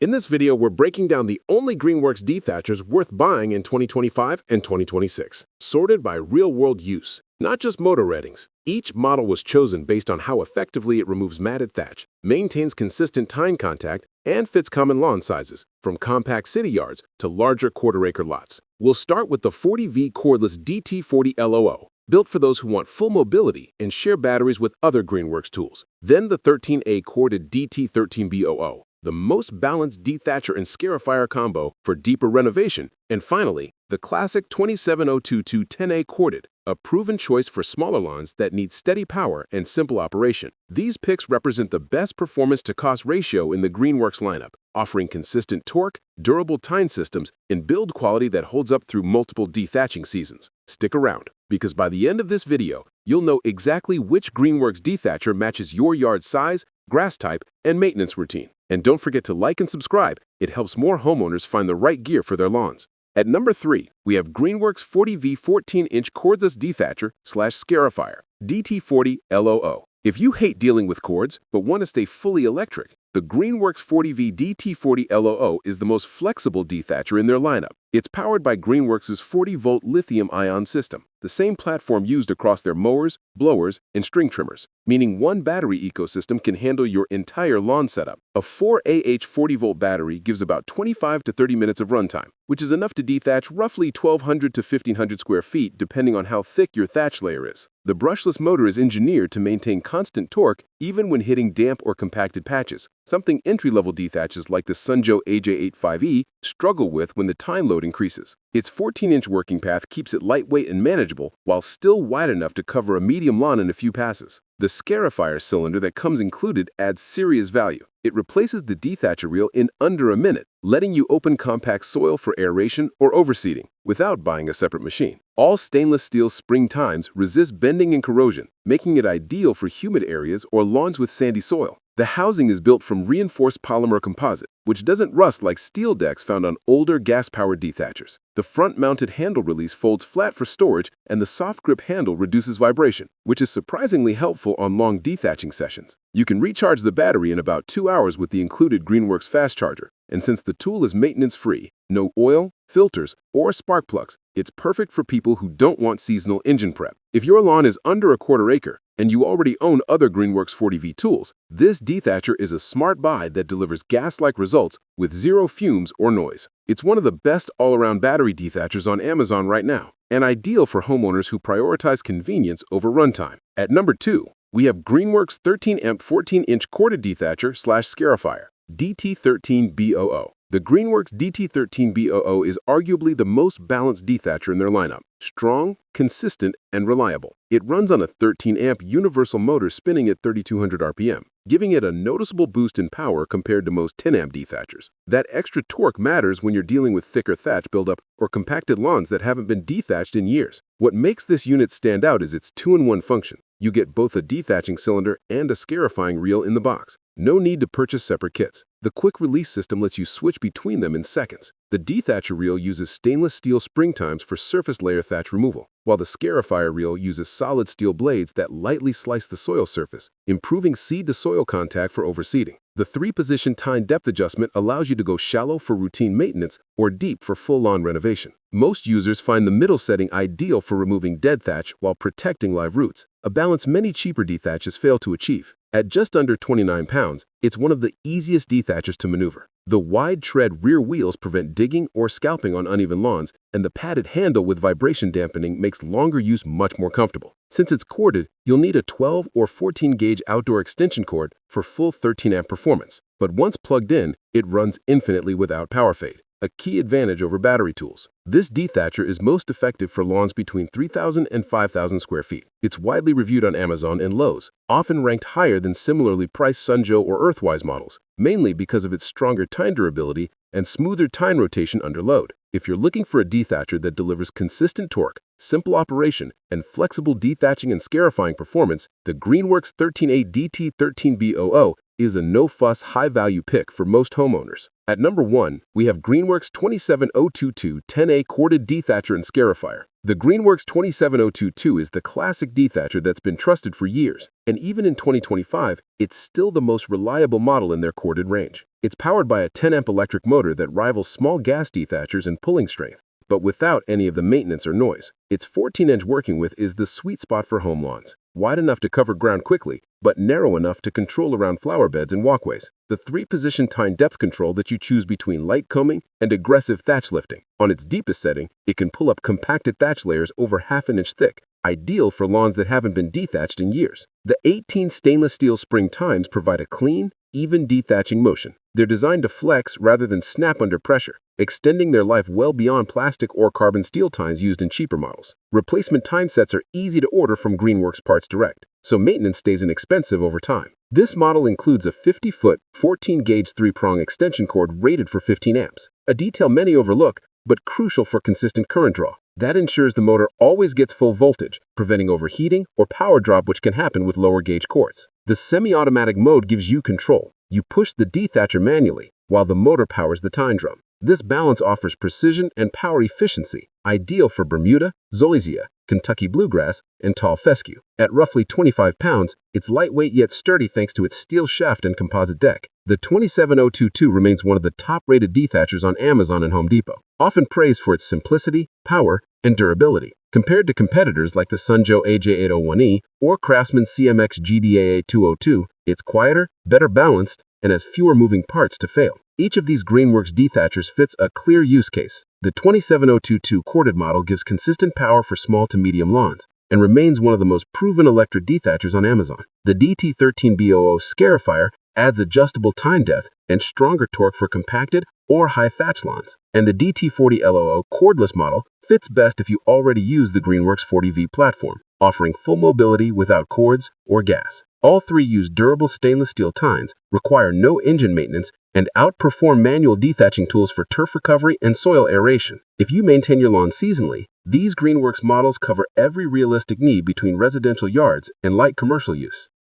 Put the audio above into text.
In this video, we're breaking down the only Greenworks Dethatchers worth buying in 2025 and 2026, sorted by real-world use, not just motor ratings. Each model was chosen based on how effectively it removes matted thatch, maintains consistent tine contact, and fits common lawn sizes, from compact city yards to larger quarter-acre lots. We'll start with the 40V cordless DT40 LOO, built for those who want full mobility and share batteries with other Greenworks tools. Then the 13A corded DT13BOO, the most balanced Dethatcher and Scarifier combo for deeper renovation. And finally, the classic 27022 10A corded, a proven choice for smaller lawns that need steady power and simple operation. These picks represent the best performance-to-cost ratio in the Greenworks lineup, offering consistent torque, durable tine systems, and build quality that holds up through multiple dethatching seasons. Stick around, because by the end of this video, you'll know exactly which Greenworks Dethatcher matches your yard size, grass type, and maintenance routine. And don't forget to like and subscribe. It helps more homeowners find the right gear for their lawns. At number 3, we have Greenworks 40V 14-inch cordless Dethatcher / Scarifier, DT40 LOO. If you hate dealing with cords but want to stay fully electric, the Greenworks 40V DT40 LOO is the most flexible Dethatcher in their lineup. It's powered by Greenworks' 40-volt lithium-ion system, the same platform used across their mowers, blowers, and string trimmers, meaning one battery ecosystem can handle your entire lawn setup. A 4Ah 40-volt battery gives about 25 to 30 minutes of runtime, which is enough to dethatch roughly 1,200 to 1,500 square feet depending on how thick your thatch layer is. The brushless motor is engineered to maintain constant torque even when hitting damp or compacted patches, something entry-level dethatches like the Sunjo AJ85E struggle with when the tine load increases. Its 14-inch working path keeps it lightweight and manageable while still wide enough to cover a medium lawn in a few passes. The Scarifier cylinder that comes included adds serious value. It replaces the Dethatcher reel in under a minute, letting you open compact soil for aeration or overseeding without buying a separate machine. All stainless steel spring tines resist bending and corrosion, making it ideal for humid areas or lawns with sandy soil. The housing is built from reinforced polymer composite, which doesn't rust like steel decks found on older gas-powered Dethatchers. The front-mounted handle release folds flat for storage, and the soft grip handle reduces vibration, which is surprisingly helpful on long dethatching sessions. You can recharge the battery in about 2 hours with the included Greenworks fast charger, and since the tool is maintenance-free, no oil, filters, or spark plugs, it's perfect for people who don't want seasonal engine prep. If your lawn is under a quarter acre and you already own other Greenworks 40V tools, this Dethatcher is a smart buy that delivers gas-like results with zero fumes or noise. It's one of the best all-around battery Dethatchers on Amazon right now, and ideal for homeowners who prioritize convenience over runtime. At number 2, we have Greenworks 13-amp 14-inch corded Dethatcher / Scarifier, DT13BOO. The Greenworks DT13BOO is arguably the most balanced Dethatcher in their lineup. Strong, consistent, and reliable. It runs on a 13-amp universal motor spinning at 3,200 RPM, giving it a noticeable boost in power compared to most 10-amp Dethatchers. That extra torque matters when you're dealing with thicker thatch buildup or compacted lawns that haven't been dethatched in years. What makes this unit stand out is its 2-in-1 function. You get both a dethatching cylinder and a scarifying reel in the box. No need to purchase separate kits. The quick release system lets you switch between them in seconds. The Dethatcher reel uses stainless steel spring tines for surface layer thatch removal, while the Scarifier reel uses solid steel blades that lightly slice the soil surface, improving seed-to-soil contact for overseeding. The 3-position tine depth adjustment allows you to go shallow for routine maintenance or deep for full-lawn renovation. Most users find the middle setting ideal for removing dead thatch while protecting live roots, a balance many cheaper Dethatchers fail to achieve. At just under 29 pounds, it's one of the easiest Dethatchers to maneuver. The wide tread rear wheels prevent digging or scalping on uneven lawns, and the padded handle with vibration dampening makes longer use much more comfortable. Since it's corded, you'll need a 12 or 14-gauge outdoor extension cord for full 13-amp performance. But once plugged in, it runs infinitely without power fade, a key advantage over battery tools. This Dethatcher is most effective for lawns between 3,000 and 5,000 square feet. It's widely reviewed on Amazon and Lowe's, often ranked higher than similarly priced Sunjo or Earthwise models, mainly because of its stronger tine durability and smoother tine rotation under load. If you're looking for a Dethatcher that delivers consistent torque, simple operation, and flexible dethatching and scarifying performance, the Greenworks 13A DT13BOO is a no-fuss, high-value pick for most homeowners. At number 1, we have Greenworks 27022 10A corded Dethatcher and Scarifier. The Greenworks 27022 is the classic Dethatcher that's been trusted for years, and even in 2025, it's still the most reliable model in their corded range. It's powered by a 10-amp electric motor that rivals small gas dethatchers in pulling strength, but without any of the maintenance or noise. Its 14-inch working width is the sweet spot for home lawns, wide enough to cover ground quickly, but narrow enough to control around flower beds and walkways. The 3-position tine depth control that you choose between light combing and aggressive thatch lifting. On its deepest setting, it can pull up compacted thatch layers over half an inch thick, ideal for lawns that haven't been dethatched in years. The 18 stainless steel spring tines provide a clean, even dethatching motion. They're designed to flex rather than snap under pressure, extending their life well beyond plastic or carbon steel tines used in cheaper models. Replacement tine sets are easy to order from Greenworks Parts Direct, so maintenance stays inexpensive over time. This model includes a 50-foot, 14-gauge 3-prong extension cord rated for 15 amps, a detail many overlook, but crucial for consistent current draw. That ensures the motor always gets full voltage, preventing overheating or power drop, which can happen with lower gauge cords. The semi-automatic mode gives you control. You push the dethatcher manually, while the motor powers the tine drum. This balance offers precision and power efficiency, ideal for Bermuda, Zoysia, Kentucky bluegrass, and tall fescue. At roughly 25 pounds, it's lightweight yet sturdy thanks to its steel shaft and composite deck. The 27022 remains one of the top-rated dethatchers on Amazon and Home Depot, often praised for its simplicity, power, and durability. Compared to competitors like the Sunjo AJ801E or Craftsman CMX GDAA202, it's quieter, better balanced, and has fewer moving parts to fail. Each of these Greenworks Dethatchers fits a clear use case. The 27022 corded model gives consistent power for small to medium lawns and remains one of the most proven electric dethatchers on Amazon. The DT13B00 Scarifier adds adjustable tine depth and stronger torque for compacted or high thatch lawns. And the DT40L00 cordless model fits best if you already use the Greenworks 40V platform, offering full mobility without cords or gas. All three use durable stainless steel tines, require no engine maintenance, and outperform manual dethatching tools for turf recovery and soil aeration. If you maintain your lawn seasonally, these Greenworks models cover every realistic need between residential yards and light commercial use.